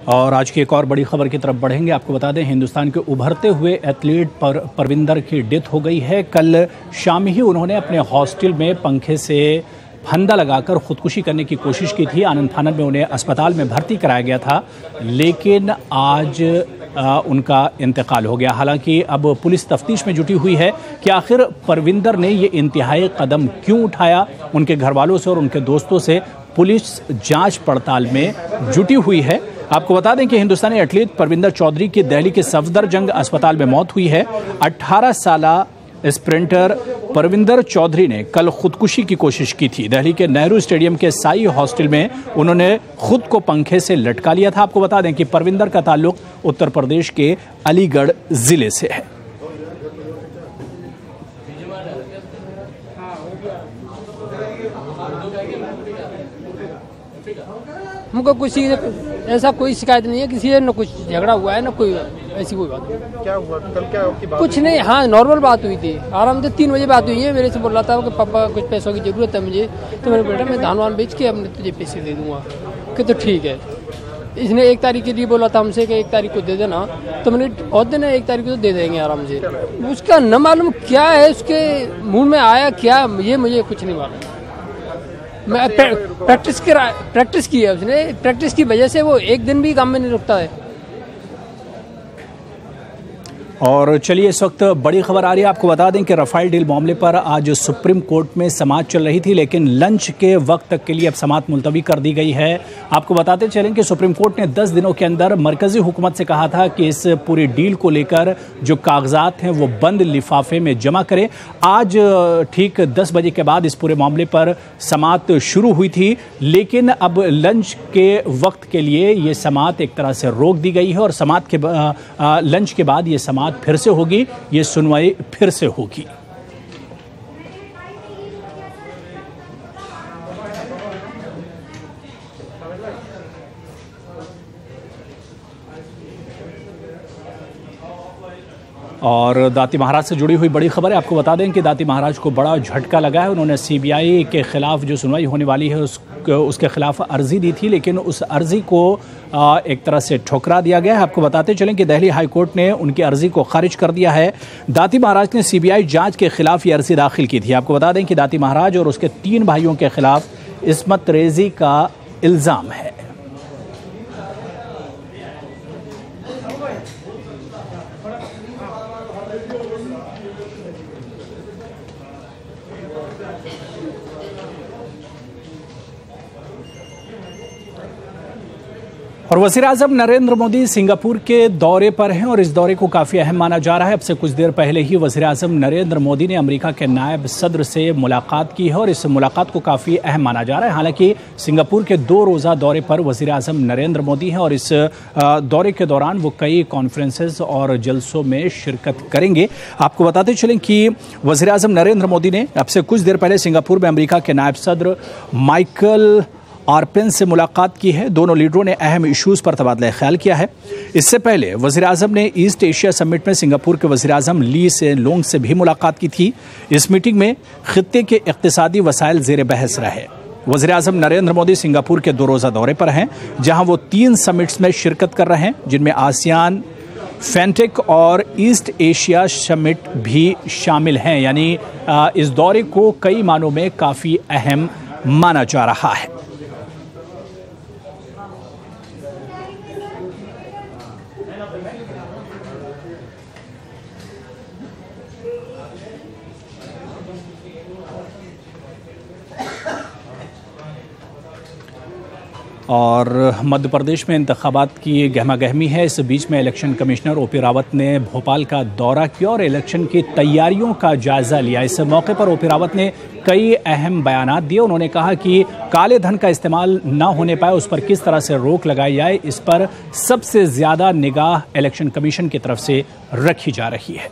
और आज की एक और बड़ी खबर की तरफ बढ़ेंगे। आपको बता दें, हिंदुस्तान के उभरते हुए एथलीट परविंदर की डेथ हो गई है। कल शाम ही उन्होंने अपने हॉस्टल में पंखे से फंदा लगाकर खुदकुशी करने की कोशिश की थी। आनंद फानन में उन्हें अस्पताल में भर्ती कराया गया था, लेकिन आज उनका इंतकाल हो गया। हालांकि अब पुलिस तफ्तीश में जुटी हुई है कि आखिर परविंदर ने ये इंतहाई कदम क्यों उठाया। उनके घर वालों से और उनके दोस्तों से पुलिस जांच पड़ताल में जुटी हुई है। आपको बता दें कि हिंदुस्तानी एथलीट परविंदर चौधरी की दिल्ली के सफदरजंग अस्पताल में मौत हुई है। 18 साला स्प्रिंटर परविंदर चौधरी ने कल खुदकुशी की कोशिश की थी। दिल्ली के नेहरू स्टेडियम के साई हॉस्टल में उन्होंने खुद को पंखे से लटका लिया था। आपको बता दें कि परविंदर का ताल्लुक उत्तर प्रदेश के अलीगढ़ जिले से है। हमको कुछ ऐसा कोई शिकायत नहीं है, किसी से न कुछ झगड़ा हुआ है न कोई ऐसी कोई बात। क्या हुआ कल? क्या आपकी बात? कुछ नहीं, हाँ नॉर्मल बात हुई थी, आराम से 3 बजे बात हुई है। मेरे से बोल रहा था कि पापा कुछ पैसों की जरूरत है मुझे, तो मैंने बेटा मैं धान वान बेच के अपने तुझे पैसे दे दूंगा कि तो ठीक है। इसने 1 तारीख के लिए बोला था हमसे कि 1 तारीख को दे देना, तो मैंने और दिन 1 तारीख को तो दे देंगे आराम से। उसका न मालूम क्या है, उसके मुँह में आया क्या, ये मुझे कुछ नहीं मालूम। मैं प्रैक्टिस की है उसने, प्रैक्टिस की वजह से वो एक दिन भी काम में नहीं रुकता है। और चलिए, इस वक्त बड़ी खबर आ रही है। आपको बता दें कि राफेल डील मामले पर आज सुप्रीम कोर्ट में समाअत चल रही थी, लेकिन लंच के वक्त तक के लिए अब समाअत मुलतवी कर दी गई है। आपको बताते चलें कि सुप्रीम कोर्ट ने 10 दिनों के अंदर मरकजी हुकूमत से कहा था कि इस पूरी डील को लेकर जो कागजात हैं वो बंद लिफाफे में जमा करें। आज ठीक 10 बजे के बाद इस पूरे मामले पर समाअत शुरू हुई थी, लेकिन अब लंच के वक्त के लिए ये समाअत एक तरह से रोक दी गई है और समाअत के लंच के बाद ये समाअत फिर से होगी, ये सुनवाई फिर से होगी। और दाती महाराज से जुड़ी हुई बड़ी खबर है। आपको बता दें कि दाती महाराज को बड़ा झटका लगा है। उन्होंने सीबीआई के खिलाफ जो सुनवाई होने वाली है उसके खिलाफ अर्जी दी थी, लेकिन उस अर्जी को एक तरह से ठुकरा दिया गया है। आपको बताते चलें कि दिल्ली हाई कोर्ट ने उनकी अर्जी को खारिज कर दिया है। दाती महाराज ने सीबीआई जांच के खिलाफ ये अर्जी दाखिल की थी। आपको बता दें कि दाती महाराज और उसके 3 भाइयों के खिलाफ इस्मत रेजी का इल्जाम है। और वज़ीर-ए-आज़म नरेंद्र मोदी सिंगापुर के दौरे पर हैं और इस दौरे को काफ़ी अहम माना जा रहा है। अब से कुछ देर पहले ही वज़ीर-ए-आज़म नरेंद्र मोदी ने अमेरिका के नायब सदर से मुलाकात की है और इस मुलाकात को काफ़ी अहम माना जा रहा है। हालांकि सिंगापुर के 2 रोज़ा दौरे पर वज़ीर-ए-आज़म नरेंद्र मोदी हैं और इस दौरे के दौरान वो कई कॉन्फ्रेंसेस और जलसों में शिरकत करेंगे। आपको बताते चलें कि वज़ीर-ए-आज़म नरेंद्र मोदी ने अब से कुछ देर पहले सिंगापुर में अमेरिका के नायब सदर माइकल आर्पेन से मुलाकात की है। दोनों लीडरों ने अहम इश्यूज पर तबादला ख्याल किया है। इससे पहले वज़ीर-ए-आज़म ने ईस्ट एशिया समिट में सिंगापुर के वज़ीर-ए-आज़म ली सेन लूंग से भी मुलाकात की थी। इस मीटिंग में खित्ते के इक़्तिसादी वसाइल ज़ेर बहस रहे। वज़ीर-ए-आज़म नरेंद्र मोदी सिंगापुर के 2 रोज़ा दौरे पर हैं, जहां वो 3 समिट्स में शिरकत कर रहे हैं, जिनमें आसियान, फेंटेक और ईस्ट एशिया समिट भी शामिल हैं। यानी इस दौरे को कई मानों में काफ़ी अहम माना जा रहा है। और मध्य प्रदेश में इंतखाबात की गहमा गहमी है। इस बीच में इलेक्शन कमिश्नर ओपी रावत ने भोपाल का दौरा किया और इलेक्शन की तैयारियों का जायजा लिया। इस मौके पर ओपी रावत ने कई अहम बयानात दिए। उन्होंने कहा कि काले धन का इस्तेमाल न होने पाए, उस पर किस तरह से रोक लगाई जाए, इस पर सबसे ज़्यादा निगाह इलेक्शन कमीशन की तरफ से रखी जा रही है।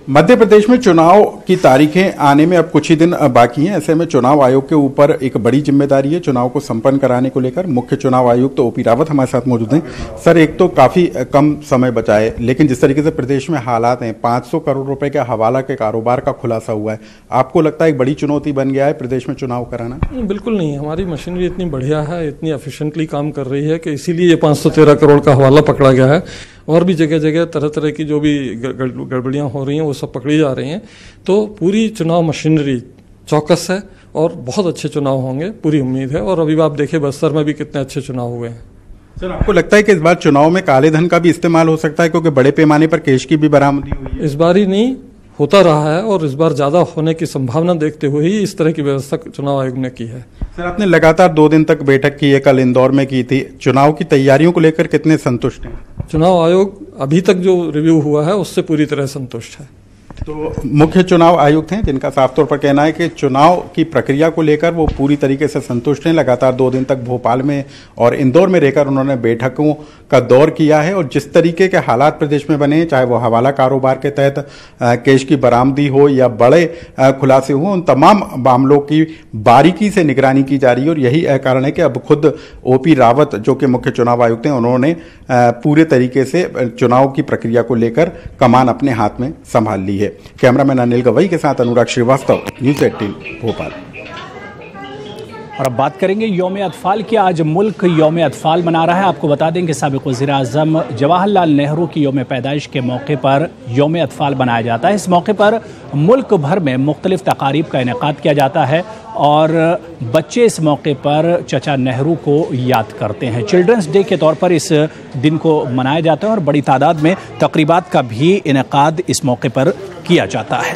मध्य प्रदेश में चुनाव की तारीखें आने में अब कुछ ही दिन बाकी हैं। ऐसे में चुनाव आयोग के ऊपर एक बड़ी जिम्मेदारी है चुनाव को संपन्न कराने को लेकर। मुख्य चुनाव आयुक्त तो ओपी रावत हमारे साथ मौजूद हैं। सर, एक तो काफी कम समय बचा है, लेकिन जिस तरीके से प्रदेश में हालात हैं, 500 करोड़ रुपए के हवाला के कारोबार का खुलासा हुआ है, आपको लगता है एक बड़ी चुनौती बन गया है प्रदेश में चुनाव कराना? बिल्कुल नहीं, हमारी मशीनरी इतनी बढ़िया है, इतनी एफिशिएंटली काम कर रही है कि इसीलिए ये 513 करोड़ का हवाला पकड़ा गया है। और भी जगह जगह तरह तरह की जो भी गड़बड़ियां हो रही हैं वो सब पकड़ी जा रही हैं। तो पूरी चुनाव मशीनरी चौकस है और बहुत अच्छे चुनाव होंगे, पूरी उम्मीद है। और अभी आप देखें बस्तर में भी कितने अच्छे चुनाव हुए हैं। सर, आपको लगता है कि इस बार चुनाव में काले धन का भी इस्तेमाल हो सकता है, क्योंकि बड़े पैमाने पर कैश की भी बरामदी हुई है? इस बार ही नहीं, होता रहा है और इस बार ज्यादा होने की संभावना देखते हुए ही इस तरह की व्यवस्था चुनाव आयोग ने की है। सर, आपने लगातार 2 दिन तक बैठक की है, कल इंदौर में की थी। चुनाव की तैयारियों को लेकर कितने संतुष्ट हैं? चुनाव आयोग अभी तक जो रिव्यू हुआ है उससे पूरी तरह संतुष्ट है। तो मुख्य चुनाव आयुक्त हैं जिनका साफ तौर पर कहना है कि चुनाव की प्रक्रिया को लेकर वो पूरी तरीके से संतुष्ट हैं। लगातार 2 दिन तक भोपाल में और इंदौर में रहकर उन्होंने बैठकों का दौर किया है और जिस तरीके के हालात प्रदेश में बने, चाहे वो हवाला कारोबार के तहत कैश की बरामदी हो या बड़े खुलासे हो, उन तमाम मामलों की बारीकी से निगरानी की जा रही है। और यही कारण है कि अब खुद ओपी रावत जो कि मुख्य चुनाव आयुक्त हैं, उन्होंने पूरे तरीके से चुनाव की प्रक्रिया को लेकर कमान अपने हाथ में संभाल ली है। कैमरामैन अनिल गवई के साथ अनुराग श्रीवास्तव, न्यूज़ 18 भोपाल। और अब बात करेंगे यौम अतफाल की। आज मुल्क यौम अतफाल मना रहा है। आपको बता दें कि साबिक़ वज़ीर-ए-आज़म जवाहरलाल नेहरू की यौम पैदाइश के मौके पर यौम अतफाल मनाया जाता है। इस मौके पर मुल्क भर में मुख्तलिफ तकारीब का इनेकाद किया जाता है और बच्चे इस मौके पर चचा नेहरू को याद करते हैं। चिल्ड्रंस डे के तौर पर इस दिन को मनाया जाता है और बड़ी तादाद में तकरीबात का भी इनेकाद इस मौके पर किया जाता है।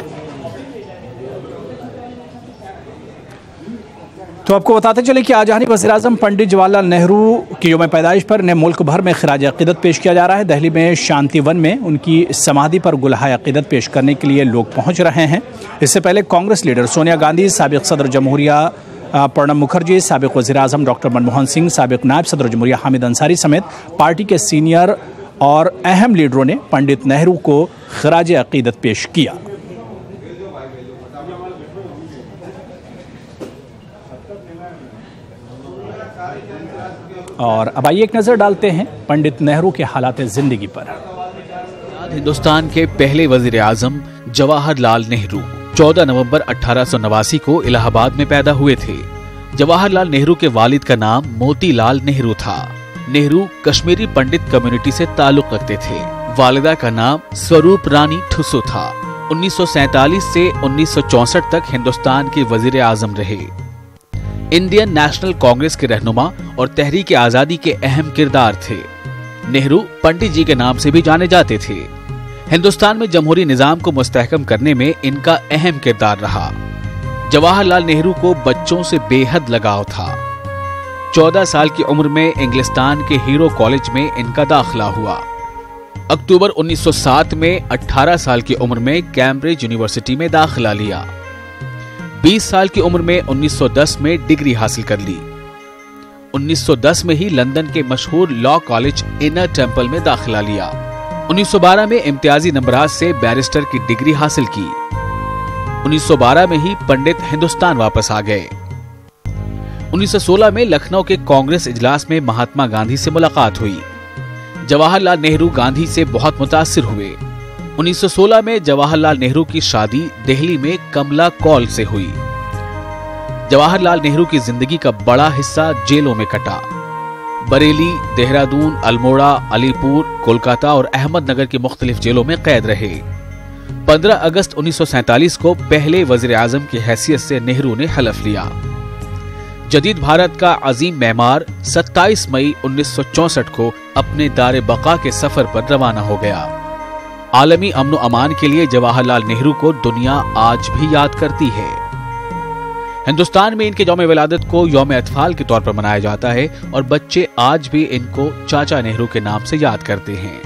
तो आपको बताते चले कि आज जहानी वज़ीर-ए-आज़म पंडित जवाहरलाल नेहरू की यौम पैदाइश पर इन्हें मुल्क भर में खिराज अक़ीदत पेश किया जा रहा है। दिल्ली में शांति वन में उनकी समाधि पर गुलहाए अक़ीदत पेश करने के लिए लोग पहुंच रहे हैं। इससे पहले कांग्रेस लीडर सोनिया गांधी, साबिक़ सदर जमहूरिया प्रणब मुखर्जी, साबिक़ वज़ीर-ए-आज़म डॉक्टर मनमोहन सिंह, साबिक़ नायब सदर जमहूरिया हामिद अंसारी समेत पार्टी के सीनियर और अहम लीडरों ने पंडित नेहरू को खिराज अक़ीदत पेश किया। और अब आइए एक नजर डालते हैं पंडित नेहरू के हालात जिंदगी पर। हिंदुस्तान के पहले वजीर आजम जवाहरलाल नेहरू 14 नवंबर 1889 को इलाहाबाद में पैदा हुए थे। जवाहरलाल नेहरू के वालिद का नाम मोतीलाल नेहरू था। नेहरू कश्मीरी पंडित कम्युनिटी से ताल्लुक रखते थे। वालिदा का नाम स्वरूप रानी ठुसो था। 1947 से 1964 तक हिंदुस्तान के वजीर आजम रहे। इंडियन नेशनल कांग्रेस के रहनुमा और तहरीक आजादी के अहम किरदार थे। नेहरू पंडित जी के नाम से भी जाने जाते थे। हिंदुस्तान में जमहूरी निजाम को मुस्तहकम करने में इनका अहम किरदार रहा। जवाहरलाल नेहरू को बच्चों से बेहद लगाव था। 14 साल की उम्र में इंग्लिस्तान के हीरो कॉलेज में इनका दाखिला हुआ। अक्टूबर 1907 में 18 साल की उम्र में कैम्ब्रिज यूनिवर्सिटी में दाखिला लिया। 20 साल की उम्र में 1910 में डिग्री हासिल कर ली। 1910 में ही लंदन के मशहूर लॉ कॉलेज इनर टेम्पल में दाखिला लिया। 1912 में इम्तियाजी नंबरात से बैरिस्टर की डिग्री हासिल की। 1912 में ही पंडित हिंदुस्तान वापस आ गए। 1916 में लखनऊ के कांग्रेस इजलास में महात्मा गांधी से मुलाकात हुई। जवाहरलाल नेहरू गांधी से बहुत मुतासिर हुए। 1916 में जवाहरलाल नेहरू की शादी दिल्ली में कमला कौल से हुई। जवाहरलाल नेहरू की जिंदगी का बड़ा हिस्सा जेलों में कटा। बरेली, देहरादून, अल्मोड़ा, अलीपुर, कोलकाता और अहमदनगर की मुख्तलिफ जेलों में कैद रहे। 15 अगस्त 1947 को पहले वजीर आजम की हैसियत से नेहरू ने हलफ लिया। जदीद भारत का अजीम मेमार 27 मई 1964 को अपने दारे बका के सफर पर रवाना हो गया। आलमी अमन अमान के लिए जवाहरलाल नेहरू को दुनिया आज भी याद करती है। हिंदुस्तान में इनके यौम विलादत को यौम अतफाल के तौर पर मनाया जाता है और बच्चे आज भी इनको चाचा नेहरू के नाम से याद करते हैं।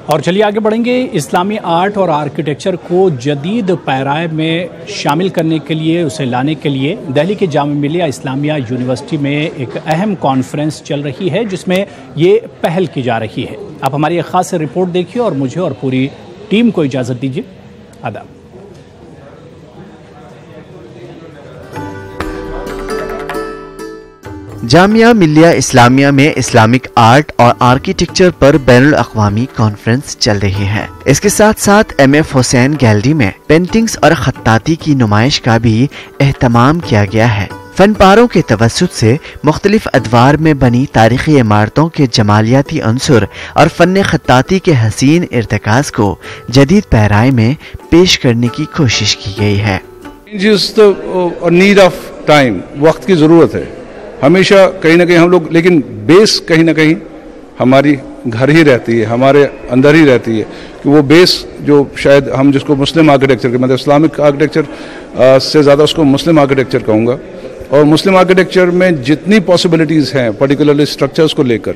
और चलिए आगे बढ़ेंगे। इस्लामी आर्ट और आर्किटेक्चर को जदीद पैराए में शामिल करने के लिए, उसे लाने के लिए दिल्ली के जामिया मिलिया इस्लामिया यूनिवर्सिटी में एक अहम कॉन्फ्रेंस चल रही है, जिसमें ये पहल की जा रही है। आप हमारी एक खास रिपोर्ट देखिए और मुझे और पूरी टीम को इजाज़त दीजिए। आदाब। जामिया मिलिया इस्लामिया में इस्लामिक आर्ट और आर्किटेक्चर पर बैनुल अक़वामी कॉन्फ्रेंस चल रही है। इसके साथ साथ MF हुसैन गैलरी में पेंटिंग्स और खत्ताती की नुमाइश का भी एहतमाम किया गया है। फनपारों के तवस्सुत से मुख्तलिफ अदवार में बनी तारीखी इमारतों के जमालियाती अंसुर और फन खत्ताती के हसीन इर्तिकाज़ को जदीद पैराए में पेश करने की कोशिश की गई है। नीड ऑफ टाइम, वक्त की ज़रूरत है हमेशा कहीं ना कहीं हम लोग, लेकिन बेस कहीं ना कहीं हमारी घर ही रहती है, हमारे अंदर ही रहती है कि वो बेस जो शायद हम जिसको मुस्लिम आर्किटेक्चर के, मतलब इस्लामिक आर्किटेक्चर से ज़्यादा उसको मुस्लिम आर्किटेक्चर कहूँगा। और मुस्लिम आर्किटेक्चर में जितनी पॉसिबिलिटीज़ हैं पर्टिकुलरली स्ट्रक्चर्स को लेकर,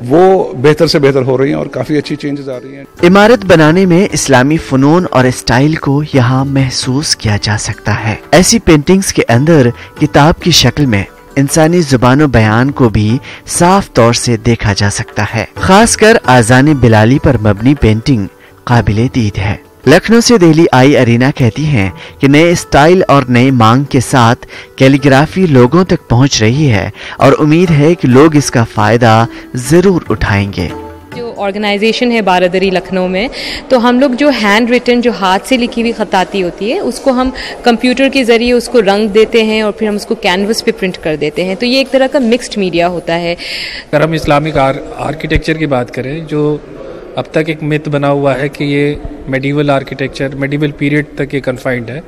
वो बेहतर से बेहतर हो रही हैं और काफ़ी अच्छी चेंजेस आ रही हैं। इमारत बनाने में इस्लामी फ़नून और स्टाइल को यहाँ महसूस किया जा सकता है। ऐसी पेंटिंग्स के अंदर किताब की शक्ल में इंसानी जुबान बयान को भी साफ तौर से देखा जा सकता है। खासकर आज़ान बिलाली पर मबनी पेंटिंग काबिले दीद है। लखनऊ से दिल्ली आई अरीना कहती हैं कि नए स्टाइल और नई मांग के साथ कैलीग्राफी लोगों तक पहुंच रही है और उम्मीद है कि लोग इसका फायदा जरूर उठाएंगे। जो ऑर्गेनाइजेशन है बारादरी लखनऊ में, तो हम लोग जो हैंड रिटन, जो हाथ से लिखी हुई खताती होती है, उसको हम कंप्यूटर के ज़रिए उसको रंग देते हैं और फिर हम उसको कैनवस पे प्रिंट कर देते हैं। तो ये एक तरह का मिक्स्ड मीडिया होता है। अगर हम इस्लामिक आर्किटेक्चर की बात करें, जो अब तक एक मिथ बना हुआ है कि ये मेडिवल आर्किटेक्चर, मेडिवल पीरियड तक ये कन्फाइंड है,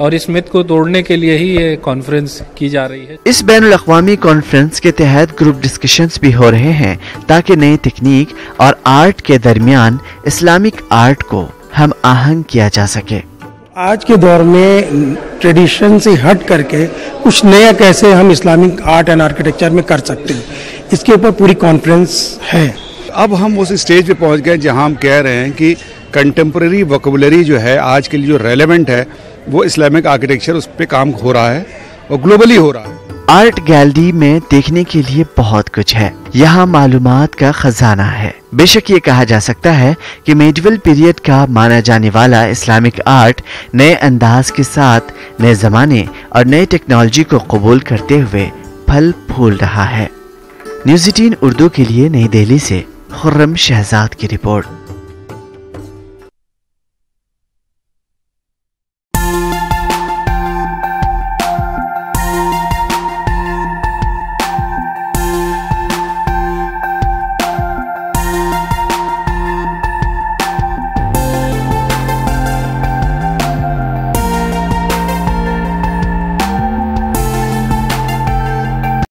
और इस मिथ को तोड़ने के लिए ही ये कॉन्फ्रेंस की जा रही है। इस बैनुल अक़वामी कॉन्फ्रेंस के तहत ग्रुप डिस्कशंस भी हो रहे हैं ताकि नई तकनीक और आर्ट के दरमियान इस्लामिक आर्ट को हम आहंग किया जा सके। आज के दौर में ट्रेडिशन से हट करके कुछ नया कैसे हम इस्लामिक आर्ट एंड आर्किटेक्चर में कर सकते हैं, इसके ऊपर पूरी कॉन्फ्रेंस है। अब हम उस स्टेज पे पहुंच गए जहां हम कह रहे हैं कि कंटेम्प्रेरी वोकेबुलरी जो है आज के लिए जो रेलेवेंट है वो इस्लामिक आर्किटेक्चर, उस पे काम हो रहा है और ग्लोबली हो रहा है। आर्ट गैलरी में देखने के लिए बहुत कुछ है। यहाँ मालूमात का खजाना है। बेशक ये कहा जा सकता है कि मेडिवल पीरियड का माना जाने वाला इस्लामिक आर्ट नए अंदाज के साथ नए जमाने और नए टेक्नोलॉजी को कबूल करते हुए फल फूल रहा है। न्यूज़ 18 उर्दू के लिए नई दिल्ली से खुर्रम शहजाद की रिपोर्ट।